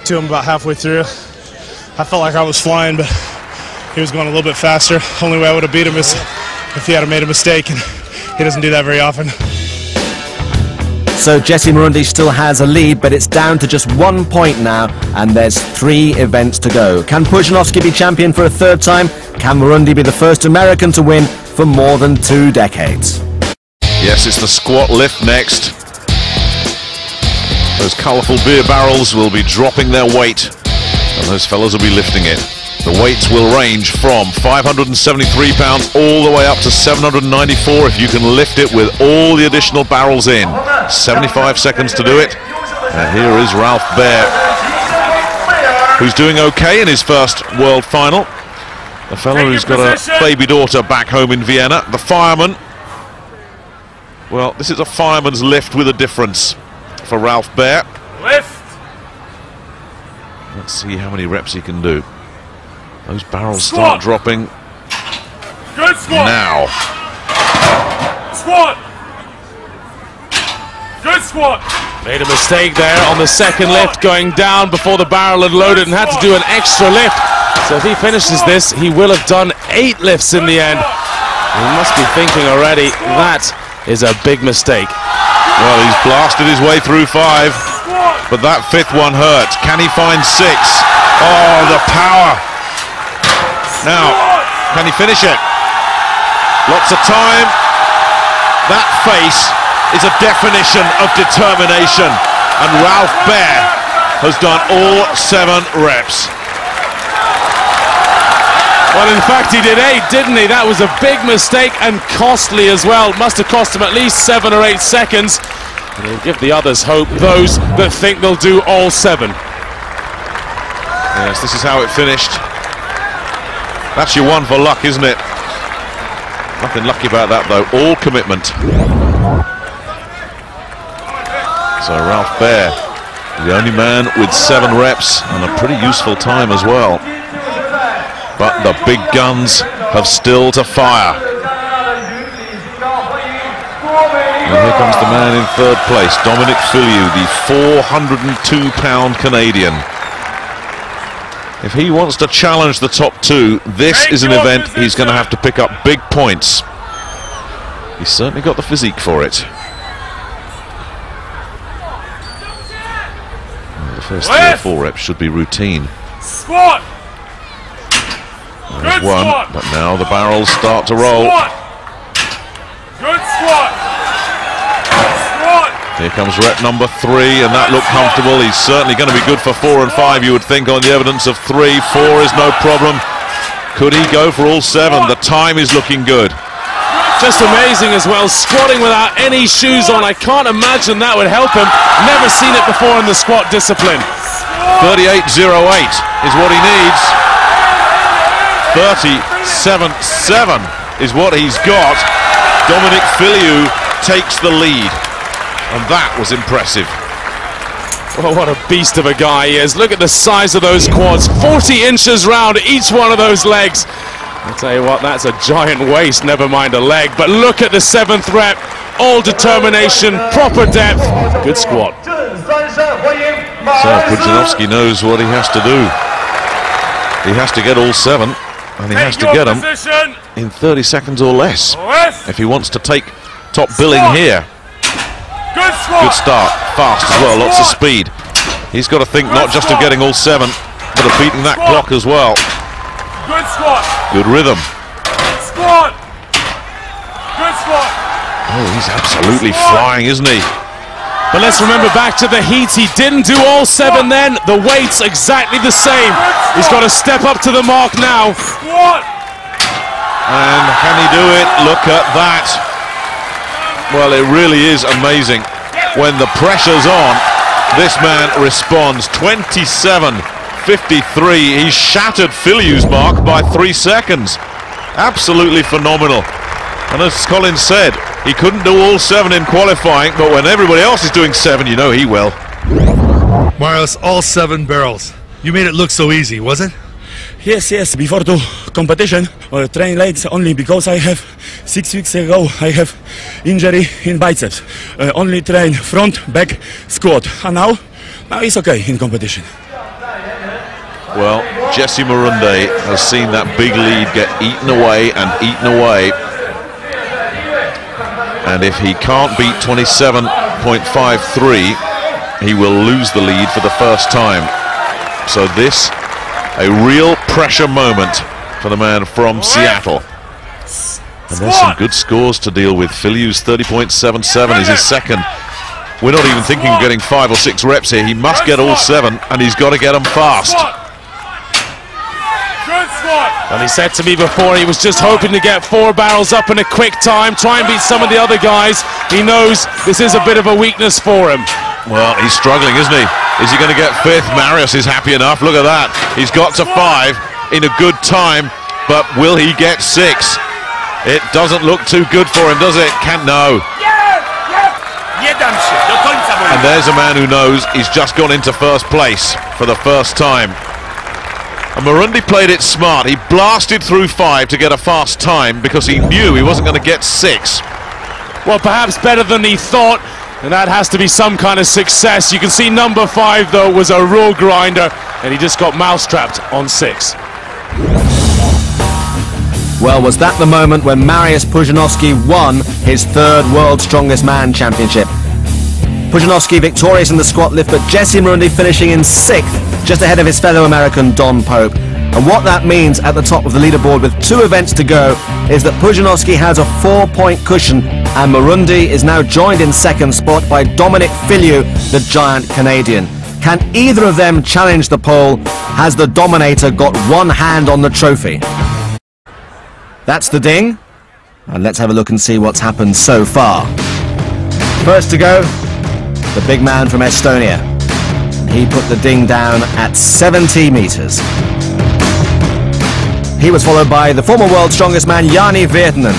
to him about halfway through. I felt like I was flying, but he was going a little bit faster. Only way I would have beat him is if he had made a mistake, and he doesn't do that very often. So Jesse Morundi still has a lead, but it's down to just 1 point now, and there's 3 events to go. Can Pudzianowski be champion for a 3rd time? Can Morundi be the first American to win for more than 2 decades? Yes, it's the squat lift next. Those colourful beer barrels will be dropping their weight, and those fellas will be lifting it. The weights will range from 573 pounds all the way up to 794 if you can lift it with all the additional barrels in. 75 seconds to do it. And here is Ralph Baer, who's doing okay in his first world final. The fellow who's got a baby daughter back home in Vienna. The fireman. Well, this is a fireman's lift with a difference for Ralph Baer. Lift. Let's see how many reps he can do. Those barrels start dropping. Good squat. Now. Squat. Good squat. Made a mistake there on the second lift, going down before the barrel had loaded and had to do an extra lift. So if he finishes this, he will have done 8 lifts in the end. He must be thinking already, that is a big mistake. Well, he's blasted his way through 5, but that 5th one hurts. Can he find 6? Oh, the power. Now, can he finish it? Lots of time. That face is a definition of determination, and Ralph Baer has done all 7 reps. Well, in fact, he did 8, didn't he? That was a big mistake and costly as well. Must have cost him at least 7 or 8 seconds. And he'll give the others hope, those that think they'll do all 7. Yes, this is how it finished. That's your one for luck, isn't it? Nothing lucky about that, though. All commitment. So Ralph Baer, the only man with 7 reps and a pretty useful time as well. But the big guns have still to fire. And here comes the man in 3rd place, Dominic Filiu, the 402-pound Canadian. If he wants to challenge the top 2, this is an event he's going to have to pick up big points. He's certainly got the physique for it. Well, the first 3 or 4 reps should be routine. Squat. There's 1, but now the barrels start to roll. Good squat. Here comes rep number 3, and that looked comfortable. He's certainly going to be good for 4 and 5, you would think, on the evidence of 3. 4 is no problem. Could he go for all 7? The time is looking good. Just amazing as well, squatting without any shoes on. I can't imagine that would help him. Never seen it before in the squat discipline. 38.08 is what he needs. 37.7 is what he's got. Dominic Filiu takes the lead. And that was impressive. Oh, what a beast of a guy he is. Look at the size of those quads. 40 inches round each one of those legs. I'll tell you what, that's a giant waist, never mind a leg. But look at the 7th rep. All determination, proper depth. Good squat. So Pudzianowski knows what he has to do. He has to get all 7, and he has to get them in 30 seconds or less if he wants to take top billing here. Good start, fast as well, lots of speed. He's got to think not just of getting all 7, but of beating that clock as well. Good squat. Good rhythm. Squat. Good squat. Oh, he's absolutely flying, isn't he? But let's remember back to the heats. He didn't do all 7 then. The weight's exactly the same. He's got to step up to the mark now. And can he do it? Look at that. Well, it really is amazing. When the pressure's on, this man responds. 27.53. He's shattered Filiu's mark by 3 seconds. Absolutely phenomenal. And as Colin said, he couldn't do all 7 in qualifying, but when everybody else is doing 7, you know he will. Marius, all 7 barrels. You made it look so easy, was it? Yes. Before the competition, train late only because I have 6 weeks ago I have injury in biceps. Only train front, back, squat. And now it's okay in competition. Well, Jesse Marunde has seen that big lead get eaten away and eaten away. And if he can't beat 27.53, he will lose the lead for the first time. So this, a real pressure moment for the man from Seattle. And there's some good scores to deal with. Filiu's 30.77 is his second. We're not even thinking of getting 5 or 6 reps here. He must get all 7, and he's got to get them fast. And he said to me before he was just hoping to get 4 barrels up in a quick time, try and beat some of the other guys. He knows this is a bit of a weakness for him. Well, he's struggling, isn't he? Is he going to get 5th? Marius is happy enough. Look at that. He's got to 5 in a good time, but will he get 6? It doesn't look too good for him, does it? No. And there's a man who knows he's just gone into first place for the first time. And Marunde played it smart. He blasted through 5 to get a fast time because he knew he wasn't going to get 6. Well, perhaps better than he thought, and that has to be some kind of success. You can see number 5, though, was a real grinder, and he just got mousetrapped on 6. Well, was that the moment when Mariusz Pudzianowski won his 3rd World's Strongest Man Championship? Pudzianowski victorious in the squat lift, but Jesse Marunde finishing in 6th, just ahead of his fellow American Don Pope. And what that means at the top of the leaderboard with 2 events to go is that Pudzianowski has a 4-point cushion, and Marunde is now joined in 2nd spot by Dominic Filiu, the giant Canadian. Can either of them challenge the pole? Has the Dominator got one hand on the trophy? That's the ding, and let's have a look and see what's happened so far. First to go, the big man from Estonia. He put the ding down at 70 meters. He was followed by the former world's strongest man, Jani Virtanen.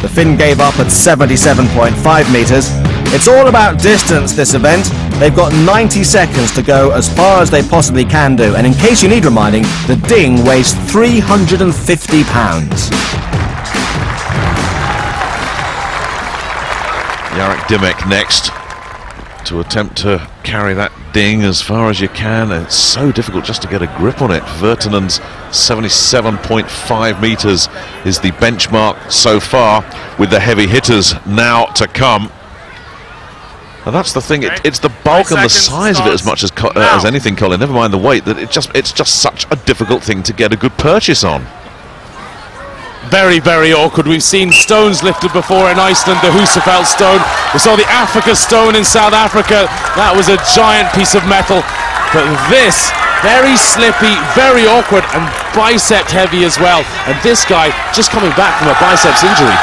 The Finn gave up at 77.5 meters. It's all about distance, this event. They've got 90 seconds to go as far as they possibly can do. And in case you need reminding, the ding weighs 350 pounds. Jarek Dymek next to attempt to carry that ding as far as you can. It's so difficult just to get a grip on it. Virtanen's 77.5 meters is the benchmark so far, with the heavy hitters now to come. And that's the thing, it's the bulk and the size of it as much as anything, Colin, never mind the weight, that it's just such a difficult thing to get a good purchase on. Very, very awkward. We've seen stones lifted before in Iceland, the Husafell stone. We saw the Africa stone in South Africa. That was a giant piece of metal. But this, very slippy, very awkward, and bicep heavy as well. And this guy just coming back from a biceps injury.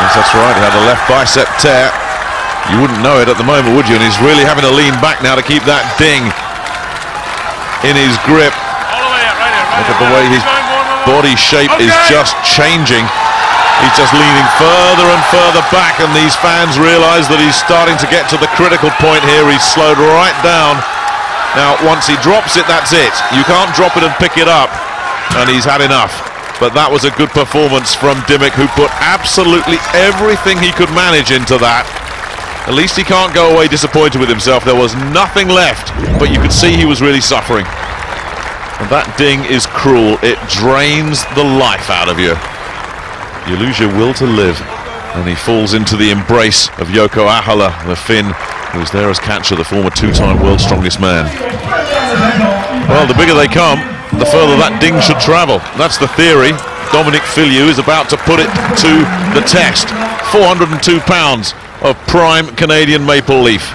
Yes, that's right, he had a left bicep tear. You wouldn't know it at the moment, would you? And he's really having to lean back now to keep that ding in his grip. Look at the way his body shape is just changing. He's just leaning further and further back, and these fans realise that he's starting to get to the critical point here. He's slowed right down. Now, once he drops it, that's it. You can't drop it and pick it up, and he's had enough. But that was a good performance from Dymek, who put absolutely everything he could manage into that. At least he can't go away disappointed with himself. There was nothing left, but you could see he was really suffering. And that ding is cruel. It drains the life out of you. You lose your will to live. And he falls into the embrace of Jouko Ahola, the Finn, who's there as catcher, the former 2-time world's strongest man. Well, the bigger they come, the further that ding should travel. That's the theory. Dominic Filiu is about to put it to the test. 402 pounds of prime Canadian maple leaf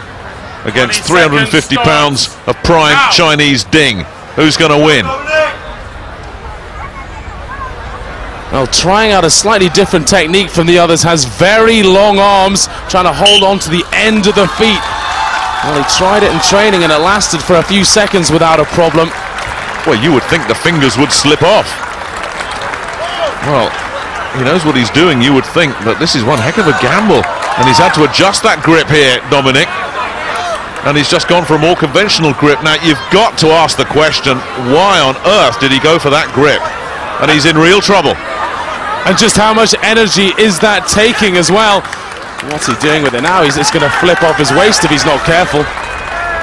against 350 pounds of prime Chinese ding. Who's going to win? Well, trying out a slightly different technique from the others, has very long arms, trying to hold on to the end of the feet. Well, he tried it in training and it lasted for a few seconds without a problem. Well, you would think the fingers would slip off. Well, he knows what he's doing, you would think, but this is one heck of a gamble. And he's had to adjust that grip here, Dominic. And he's just gone for a more conventional grip. Now, you've got to ask the question, why on earth did he go for that grip? And he's in real trouble. And just how much energy is that taking as well? What's he doing with it now? It's going to flip off his waist if he's not careful.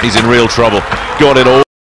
He's in real trouble. Got it all.